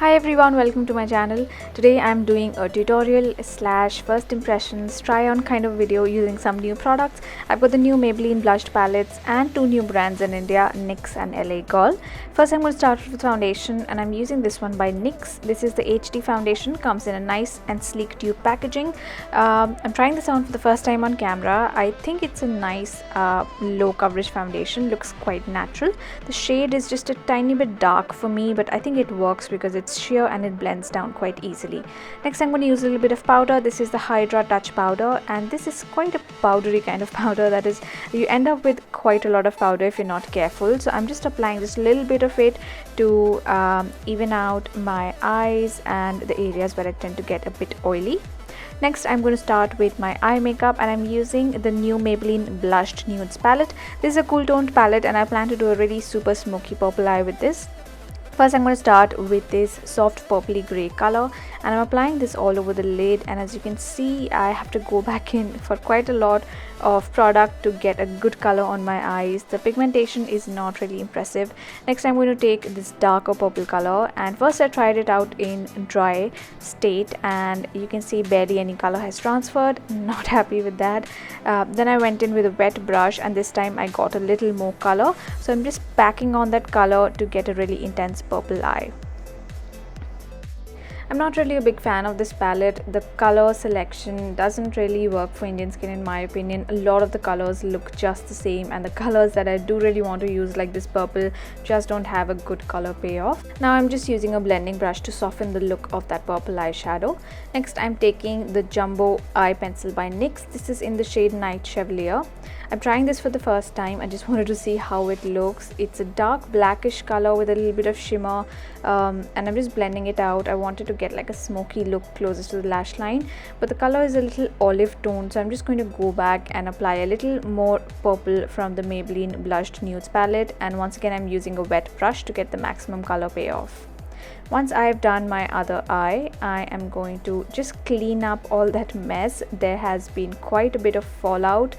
Hi everyone, welcome to my channel. Today I'm doing a tutorial slash first impressions try on kind of video using some new products. I've got the new Maybelline blushed palettes and two new brands in India, NYX and L.A. Girl. First I'm going to start with foundation and I'm using this one by NYX. This is the HD foundation, comes in a nice and sleek tube packaging. I'm trying this on for the first time on camera. I think it's a nice low coverage foundation, looks quite natural. The shade is just a tiny bit dark for me, but I think it works because it's sheer and it blends down quite easily. Next I'm going to use a little bit of powder. This is the Hydra touch powder and this is quite a powdery kind of powder, that is you end up with quite a lot of powder if you're not careful. So I'm just applying just a little bit of it to even out my eyes and the areas where I tend to get a bit oily. Next I'm going to start with my eye makeup and I'm using the new Maybelline blushed nudes palette. This is a cool toned palette and I plan to do a really super smoky purple eye with this. First I'm going to start with this soft purpley grey color and I'm applying this all over the lid, and as you can see I have to go back in for quite a lot of product to get a good color on my eyes. The pigmentation is not really impressive. Next I'm going to take this darker purple color and first I tried it out in dry state and you can see barely any color has transferred. Not happy with that. Then I went in with a wet brush and this time I got a little more color, so I'm just packing on that color to get a really intense purple eye. I'm not really a big fan of this palette. The color selection doesn't really work for Indian skin in my opinion. A lot of the colors look just the same and the colors that I do really want to use, like this purple, just don't have a good color payoff. Now I'm just using a blending brush to soften the look of that purple eyeshadow. Next I'm taking the Jumbo Eye Pencil by NYX. This is in the shade Night Chevalier. I'm trying this for the first time. I just wanted to see how it looks. It's a dark blackish color with a little bit of shimmer and I'm just blending it out. I wanted to get like a smoky look closer to the lash line, but the color is a little olive tone, so I'm just going to go back and apply a little more purple from the Maybelline blushed nudes palette, and once again I'm using a wet brush to get the maximum color payoff. Once I've done my other eye, I am going to just clean up all that mess. There has been quite a bit of fallout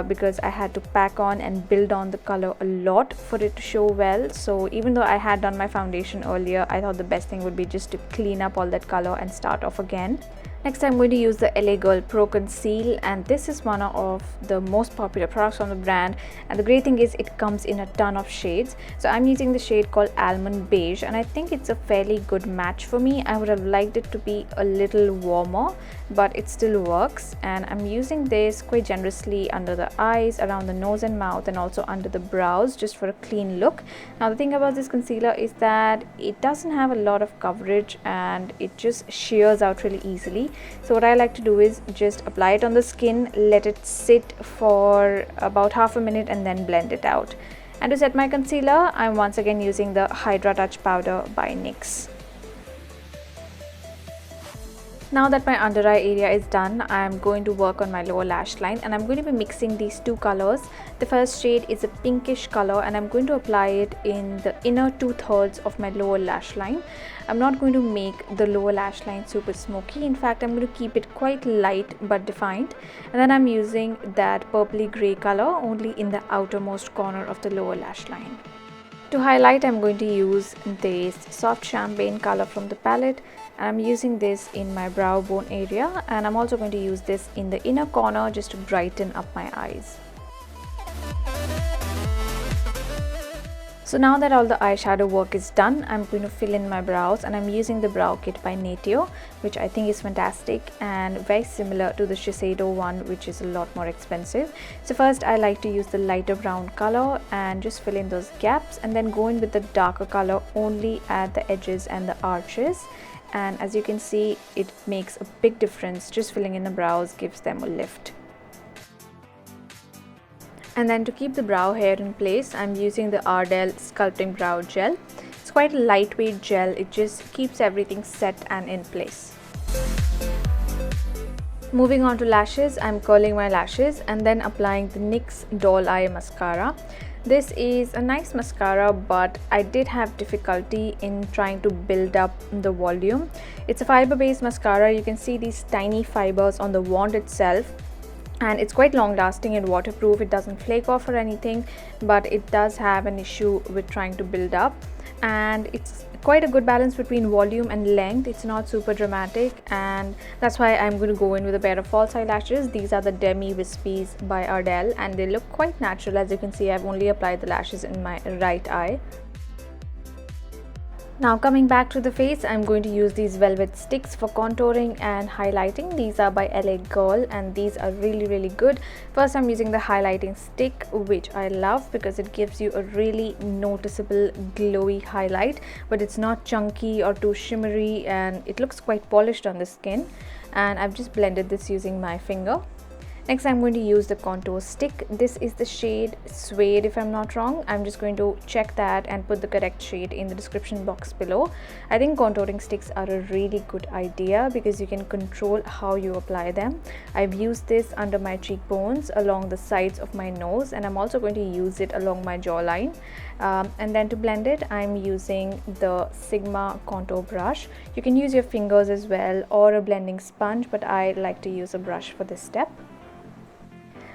because I had to pack on and build on the color a lot for it to show well. So even though I had done my foundation earlier, I thought the best thing would be just to clean up all that color and start off again. Next I'm going to use the LA Girl Pro Conceal, and this is one of the most popular products from the brand, and the great thing is it comes in a ton of shades. So I'm using the shade called Almond Beige and I think it's a fairly good match for me. I would have liked it to be a little warmer, but it still works, and I'm using this quite generously under the eyes, around the nose and mouth, and also under the brows just for a clean look. Now the thing about this concealer is that it doesn't have a lot of coverage and it just shears out really easily. So what I like to do is just apply it on the skin, let it sit for about half a minute and then blend it out. And to set my concealer, I'm once again using the Hydra Touch powder by NYX. Now that my under eye area is done, I am going to work on my lower lash line and I'm going to be mixing these two colors. The first shade is a pinkish color and I'm going to apply it in the inner 2/3 of my lower lash line. I'm not going to make the lower lash line super smoky. In fact, I'm going to keep it quite light but defined. And then I'm using that purpley grey color only in the outermost corner of the lower lash line. To highlight, I'm going to use this soft champagne color from the palette. I'm using this in my brow bone area, and I'm also going to use this in the inner corner just to brighten up my eyes. So now that all the eyeshadow work is done, I'm going to fill in my brows, and I'm using the Brow Kit by Natio, which I think is fantastic and very similar to the Shiseido one, which is a lot more expensive. So first I like to use the lighter brown color and just fill in those gaps, and then go in with the darker color only at the edges and the arches. And as you can see, it makes a big difference. Just filling in the brows gives them a lift. And then to keep the brow hair in place, I'm using the Ardell Sculpting Brow Gel. It's quite a lightweight gel, it just keeps everything set and in place. Moving on to lashes, I'm curling my lashes and then applying the NYX Doll Eye Mascara. This is a nice mascara, but I did have difficulty in trying to build up the volume. It's a fiber-based mascara. You can see these tiny fibers on the wand itself, and it's quite long lasting and waterproof. It doesn't flake off or anything, but it does have an issue with trying to build up. and it's quite a good balance between volume and length. It's not super dramatic, and that's why I'm going to go in with a pair of false eyelashes. These are the Demi Wispies by Ardell, and they look quite natural. As you can see, I've only applied the lashes in my right eye. Now coming back to the face, I'm going to use these velvet sticks for contouring and highlighting. These are by NYX Girl, and these are really good. First, I'm using the highlighting stick, which I love because it gives you a really noticeable glowy highlight, but it's not chunky or too shimmery, and it looks quite polished on the skin. And I've just blended this using my finger. Next, I'm going to use the contour stick. This is the shade Suede, if I'm not wrong. I'm just going to check that and put the correct shade in the description box below. I think contouring sticks are a really good idea because you can control how you apply them. I've used this under my cheekbones, along the sides of my nose, and I'm also going to use it along my jawline. And then to blend it, I'm using the Sigma contour brush. You can use your fingers as well or a blending sponge, but I like to use a brush for this step.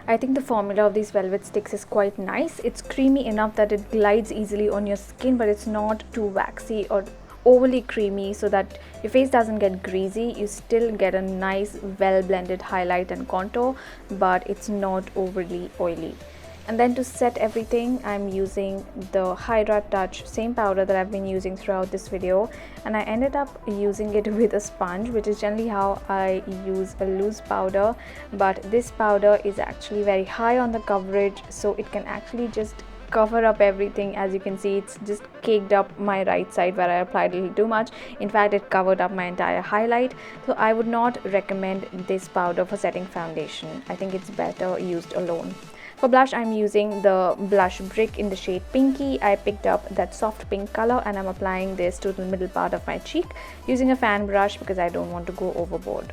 I think the formula of these velvet sticks is quite nice. It's creamy enough that it glides easily on your skin, but it's not too waxy or overly creamy so that your face doesn't get greasy. You still get a nice well blended highlight and contour, but it's not overly oily. And then to set everything, I'm using the Hydra Touch, same powder that I've been using throughout this video, and I ended up using it with a sponge, which is generally how I use a loose powder, but this powder is actually very high on the coverage, so it can actually just cover up everything. As you can see, it's just caked up my right side where I applied a little too much. In fact, it covered up my entire highlight, so I would not recommend this powder for setting foundation. I think it's better used alone. For blush, I'm using the blush brick in the shade Pinky. I picked up that soft pink color and I'm applying this to the middle part of my cheek using a fan brush because I don't want to go overboard.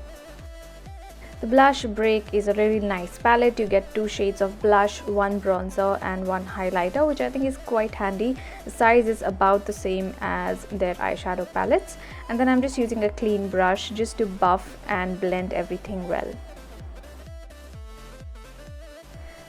The blush brick is a really nice palette. You get 2 shades of blush, 1 bronzer and 1 highlighter, which I think is quite handy. The size is about the same as their eyeshadow palettes. And then I'm just using a clean brush just to buff and blend everything well.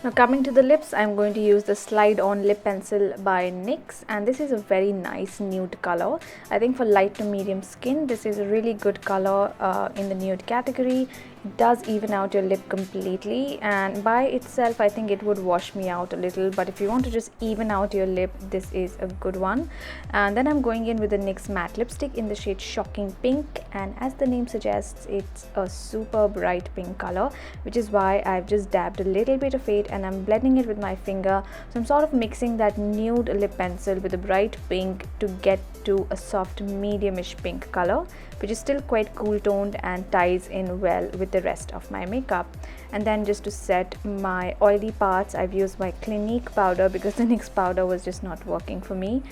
Now coming to the lips, I'm going to use the Slide On Lip Pencil by NYX, and this is a very nice nude color. I think for light to medium skin, this is a really good color in the nude category. It does even out your lip completely, and by itself I think it would wash me out a little, but if you want to just even out your lip, this is a good one. And then I'm going in with the NYX matte lipstick in the shade Shocking Pink, and as the name suggests, it's a super bright pink color, which is why I've just dabbed a little bit of it and I'm blending it with my finger. So I'm sort of mixing that nude lip pencil with a bright pink to get to a soft medium-ish pink color, which is still quite cool toned and ties in well with the rest of my makeup. And then just to set my oily parts, I've used my Clinique powder because the NYX powder was just not working for me.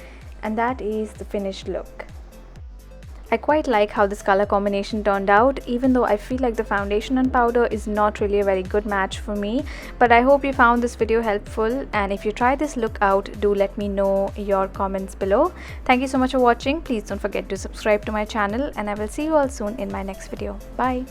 And that is the finished look. I quite like how this color combination turned out, even though I feel like the foundation and powder is not really a very good match for me. But I hope you found this video helpful, and if you try this look out, do let me know your comments below. Thank you so much for watching. Please don't forget to subscribe to my channel, and I will see you all soon in my next video. Bye!